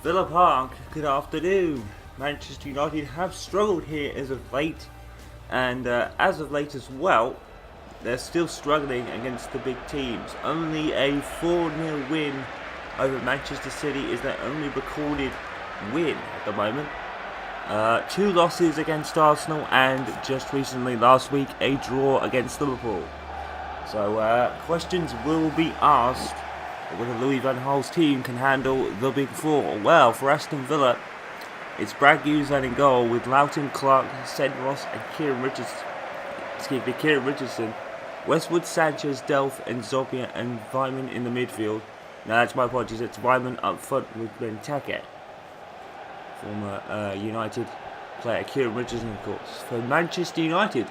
Villa Park, good afternoon. Manchester United have struggled here as of late, and as of late as well, they're still struggling against the big teams. Only a 4-0 win over Manchester City is their only recorded win at the moment. 2 losses against Arsenal, and just recently, last week, a draw against Liverpool. So questions will be asked whether Louis Van Gaal's team can handle the big 4. Well, for Aston Villa, it's Brad Hughes in goal with Loughton, Clark, Senros and Kieran Richardson, Westwood, Sanchez, Delph and Zopia and Vyman in the midfield. Now that's my apologies, it's Vyman up front with Benteke. Former United player Kieran Richardson, of course. For Manchester United,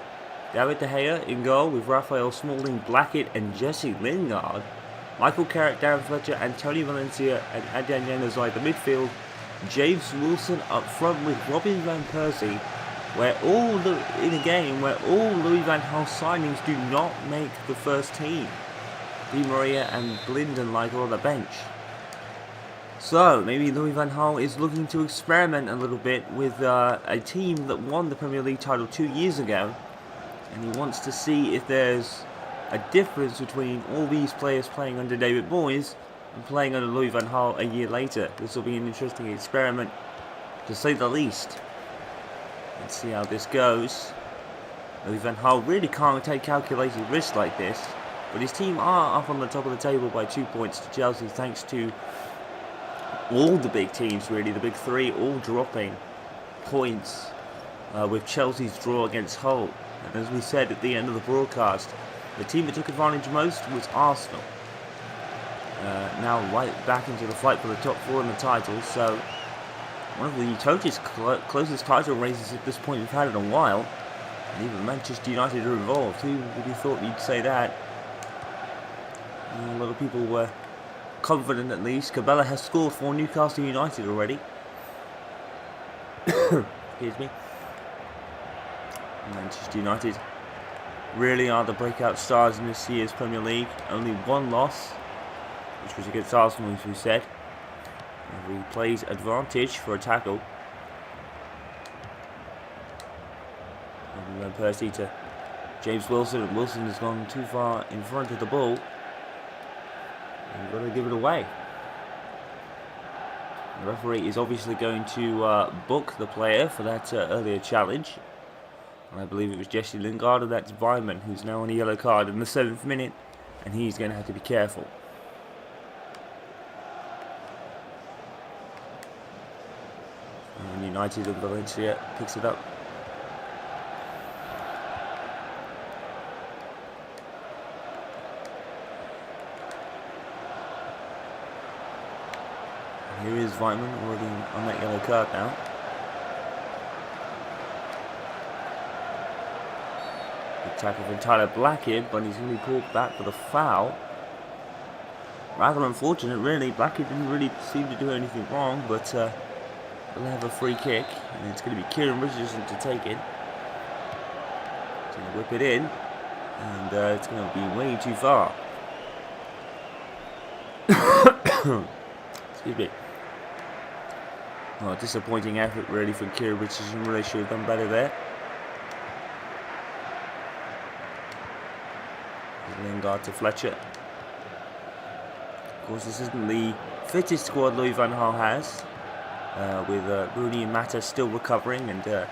David De Gea in goal with Raphael Smalling, Blackett and Jesse Lingard. Michael Carrick, Darren Fletcher, Antonio Valencia and Adrian Januzaj the midfield. James Wilson up front with Robin Van Persie, in a game where all Louis Van Gaal signings do not make the first team. Di Maria and Blinden like on the bench. So maybe Louis Van Gaal is looking to experiment a little bit with a team that won the Premier League title 2 years ago, and he wants to see if there's a difference between all these players playing under David Moyes and playing under Louis Van Gaal a year later. This will be an interesting experiment, to say the least. Let's see how this goes. Louis Van Gaal really can't take calculated risks like this, but his team are up on the top of the table by 2 points to Chelsea, thanks to all the big teams, really, the big 3, all dropping points with Chelsea's draw against Hull. And as we said at the end of the broadcast, the team that took advantage most was Arsenal. Now right back into the fight for the top 4 in the title, so one of the closest title races at this point we've had in a while. And even Manchester United are involved. Who would have thought you'd say that? A lot of people were confident, at least. Cabella has scored for Newcastle United already. Excuse me. Manchester United really are the breakout stars in this year's Premier League. Only 1 loss, which was against Arsenal, as we said. He plays advantage for a tackle. Van Persie to James Wilson, and Wilson has gone too far in front of the ball. You've got to give it away. The referee is obviously going to book the player for that earlier challenge. I believe it was Jesse Lingard, and that's Vyman, who's now on a yellow card in the 7th minute, and he's going to have to be careful. And United and Valencia picks it up. And here is Vyman already on that yellow card now. Tackle from Tyler Blackett, but he's going to be pulled back for the foul. Rather unfortunate, really. Blackett didn't really seem to do anything wrong, but they'll have a free kick, and it's going to be Kieran Richardson to take it. He's going to whip it in, and it's going to be way too far. Excuse me. Oh, disappointing effort, really, from Kieran Richardson. Really should have done better there. Lingard to Fletcher. Of course, this isn't the fittest squad Louis Van Gaal has, with Rooney and Mata still recovering, and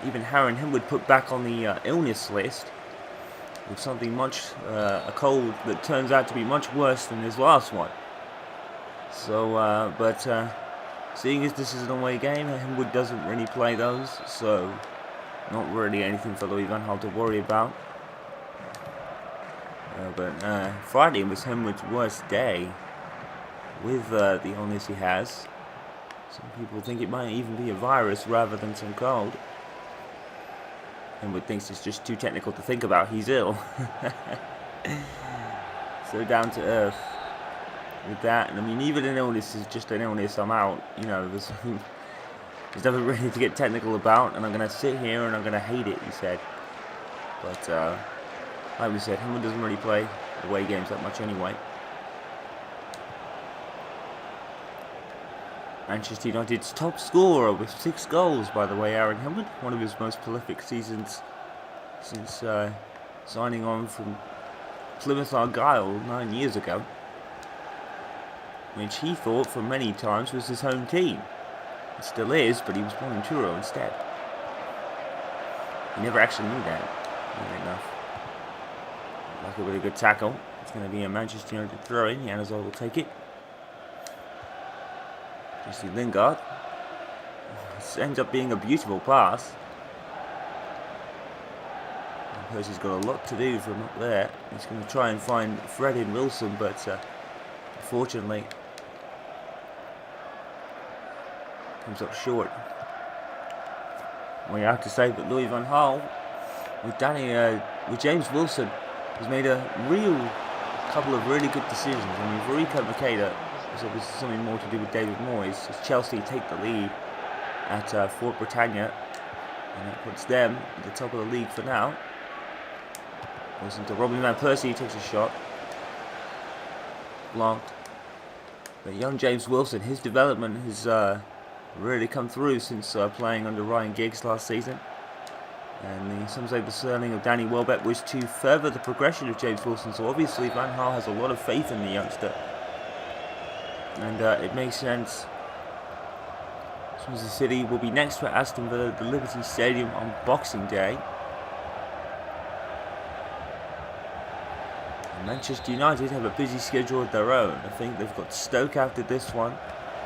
even Harry Henwood put back on the illness list with something a cold that turns out to be much worse than his last one. So, but seeing as this is an away game, Henwood doesn't really play those, so not really anything for Louis Van Gaal to worry about. But Friday was Henwood's worst day with the illness he has. Some people think it might even be a virus rather than some cold. Henwood thinks it's just too technical to think about. He's ill. So down to earth with that. And I mean, even an illness is just an illness. I'm out. You know, there's nothing really to get technical about. And I'm going to sit here and I'm going to hate it, he said. But like we said, Henwood doesn't really play away games. games that much anyway. Manchester United's top scorer with 6 goals, by the way, Aaron Hill, one of his most prolific seasons since signing on from Plymouth Argyle 9 years ago, which he thought for many times was his home team. It still is, but he was born in Truro instead. He never actually knew that, funny enough. Like a really good tackle. It's going to be a Manchester United throw-in. Januzaj will take it. Jesse Lingard. This ends up being a beautiful pass. Percy's got a lot to do from up there. He's going to try and find Fred and Wilson, but unfortunately comes up short. Well, you have to say that Louis Van Gaal with James Wilson has made a couple of really good decisions. I mean, Verica Makeda is obviously something more to do with David Moyes, as Chelsea take the lead at Fort Britannia, and that puts them at the top of the league for now. Wilson to Robin Van Persie, takes a shot. Blocked. But young James Wilson, his development has really come through since playing under Ryan Giggs last season. And some say the signing of Danny Welbeck was to further the progression of James Wilson. So obviously Van Gaal has a lot of faith in the youngster. And it makes sense. Swansea City will be next for Aston Villa at the Liberty Stadium on Boxing Day. Manchester United have a busy schedule of their own. I think they've got Stoke after this one,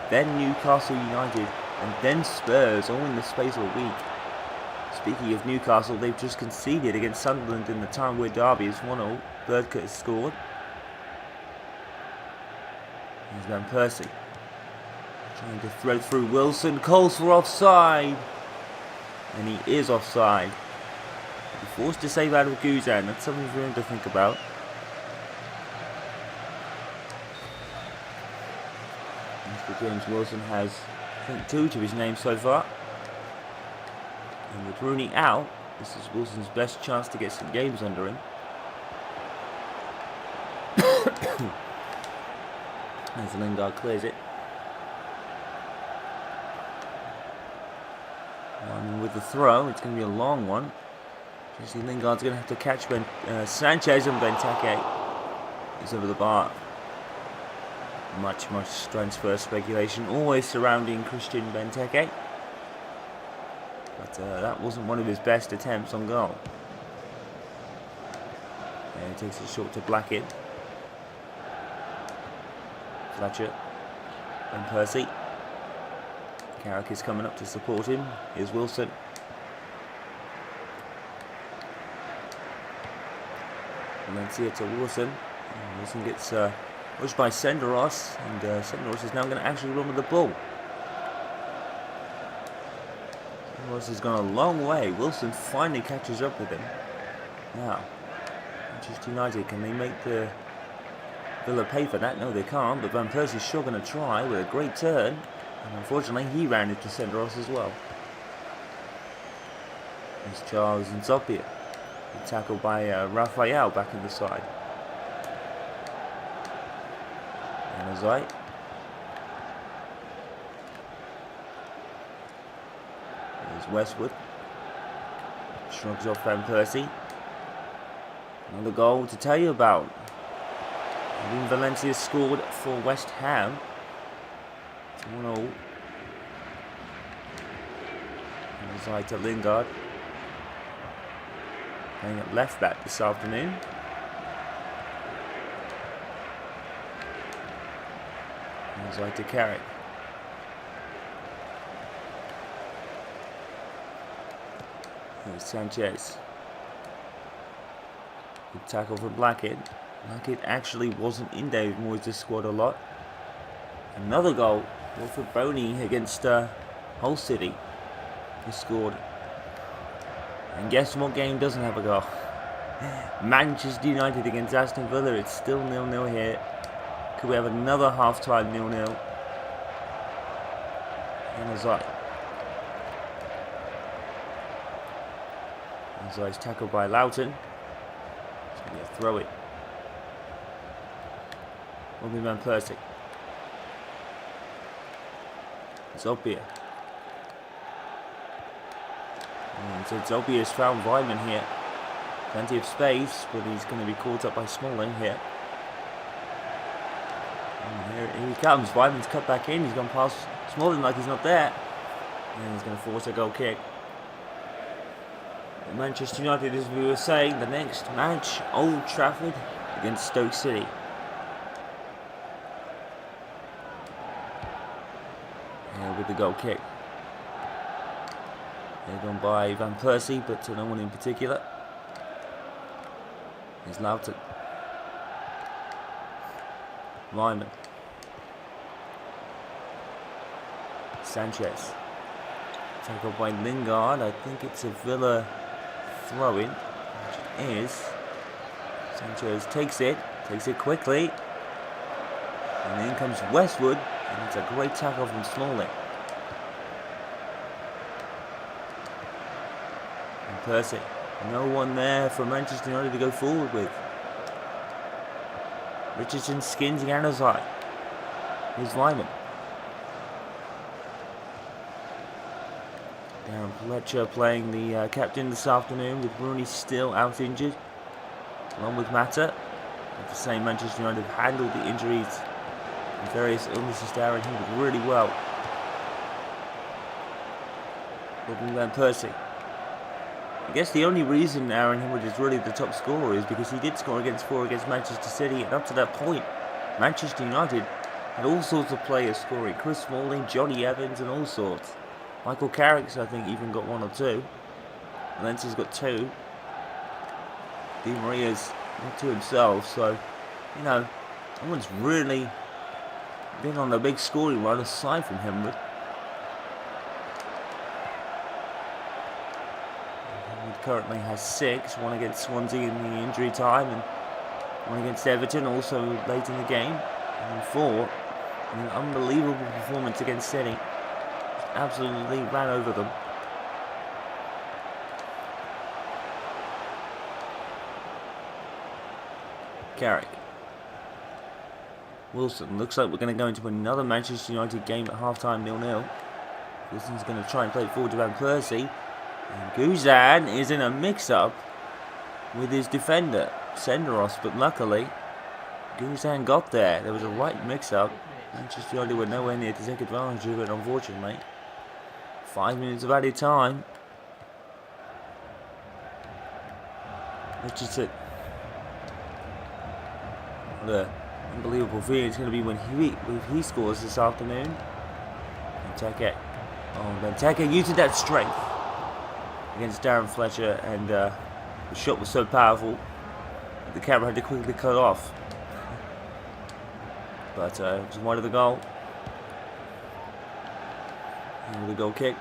then Newcastle United, and then Spurs, all in the space of a week. Speaking of Newcastle, they've just conceded against Sunderland in the Townway derby as 1-0. Birdcott has scored. Here's Van Persie. Trying to thread through Wilson, calls for offside. And he is offside. He'll be forced to save out of Guzan. That's something for him to think about. James Wilson has, I think, 2 to his name so far. And with Rooney out, this is Wilson's best chance to get some games under him. As Lingard clears it. And with the throw, it's going to be a long one. Jesse Lingard's going to have to catch Sanchez, and Benteke is over the bar. Much transfer speculation always surrounding Christian Benteke, but that wasn't one of his best attempts on goal. And he takes it short to Blackett. Fletcher and Percy. Carrick is coming up to support him. Here's Wilson. Valencia to Wilson. And Wilson gets pushed by Senderos, and Senderos is now going to actually run with the ball. Senderos has gone a long way. Wilson finally catches up with him. Now, Manchester United, can they make the Villa pay for that? No, they can't, but Van Persie's sure going to try with a great turn, and unfortunately he ran into Senderos as well. There's Charles and Zopia, tackled by Raphael back in the side. Januzaj. There's Westwood. Shrugs off Van Persie. Another goal to tell you about. Valencia scored for West Ham. It's 1-0. Januzaj to Lingard. Playing at left back this afternoon. Januzaj to Carrick. Here's Sanchez. Good tackle from Blackett. Blackett actually wasn't in David Moyes' squad a lot. Another goal. Wilfred Boney against Hull City. He scored. And guess what game doesn't have a goal? Manchester United against Aston Villa. It's still 0-0 here. Could we have another half-time 0-0? Januzaj. Januzaj's tackled by Loughton. It's going to be a throw-in. Robin Van Persie. Zopia. And so Zopia has found Weimann here. Plenty of space, but he's going to be caught up by Smalling here. And here he comes. Weimann's cut back in. He's gone past Smalling like he's not there. And he's going to force a goal kick. Manchester United, as we were saying, the next match, Old Trafford against Stoke City. And with the goal kick. They're gone by Van Persie, but to no one in particular. Here's Loughton. Weimann. Sanchez. Tackled by Lingard. I think it's a Villa throw-in, which it is. Sanchez takes it quickly. And in comes Westwood, and it's a great tackle from Smalling. And Percy. No one there for Manchester United to go forward with. Richardson skins Januzaj. Here's Weimann. Darren Fletcher playing the captain this afternoon, with Rooney still out injured, along with Mata. At the same, Manchester United have handled the injuries and various illnesses to Aaron Hibbert really well. Louis Van Gaal. I guess the only reason Aaron Hibbert is really the top scorer is because he did score against Manchester City, and up to that point, Manchester United had all sorts of players scoring. Chris Smalling, Johnny Evans, and all sorts. Michael Carrick's, I think, even got 1 or 2. Valencia's got 2. Di Maria's not to himself, so, you know, no one's really been on a big scoring run aside from Hibbert. Hibbert currently has 6, 1 against Swansea in the injury time, and 1 against Everton also late in the game, and 4 in an unbelievable performance against City. Absolutely ran over them. Carrick. Wilson. Looks like we're going to go into another Manchester United game at half-time, 0-0. Wilson's going to try and play it forward to Van Persie. And Guzan is in a mix-up with his defender, Senderos, but luckily Guzan got there. There was a right mix-up. Manchester United were nowhere near to take advantage of it, unfortunately. 5 minutes of added time. Richardson. What an unbelievable feeling it's going to be when he scores this afternoon. Benteke. Oh, Benteke using that strength against Darren Fletcher, and the shot was so powerful that the camera had to quickly cut off. But it was wide of the goal. And with a goal kick.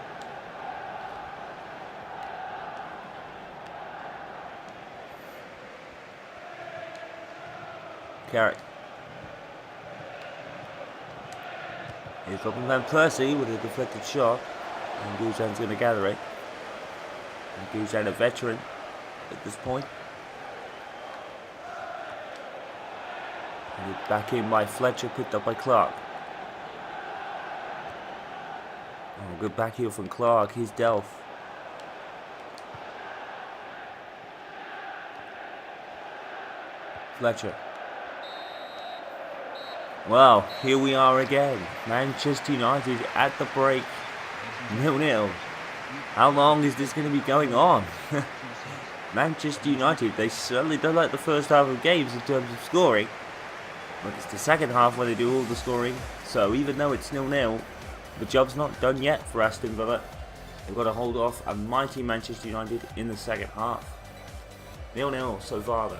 Carrick. Here's Louis Van Gaal with a deflected shot. And Guzan's going to gather it. And Guzan, a veteran at this point. And back in by Fletcher, picked up by Clark. Oh, good back heel from Clark. Here's Delph. Fletcher. Well, here we are again. Manchester United at the break. 0-0. How long is this going to be going on? Manchester United, they certainly don't like the first half of games in terms of scoring. But it's the second half where they do all the scoring. So even though it's 0-0, the job's not done yet for Aston Villa. They've got to hold off a mighty Manchester United in the second half. 0-0 so far though.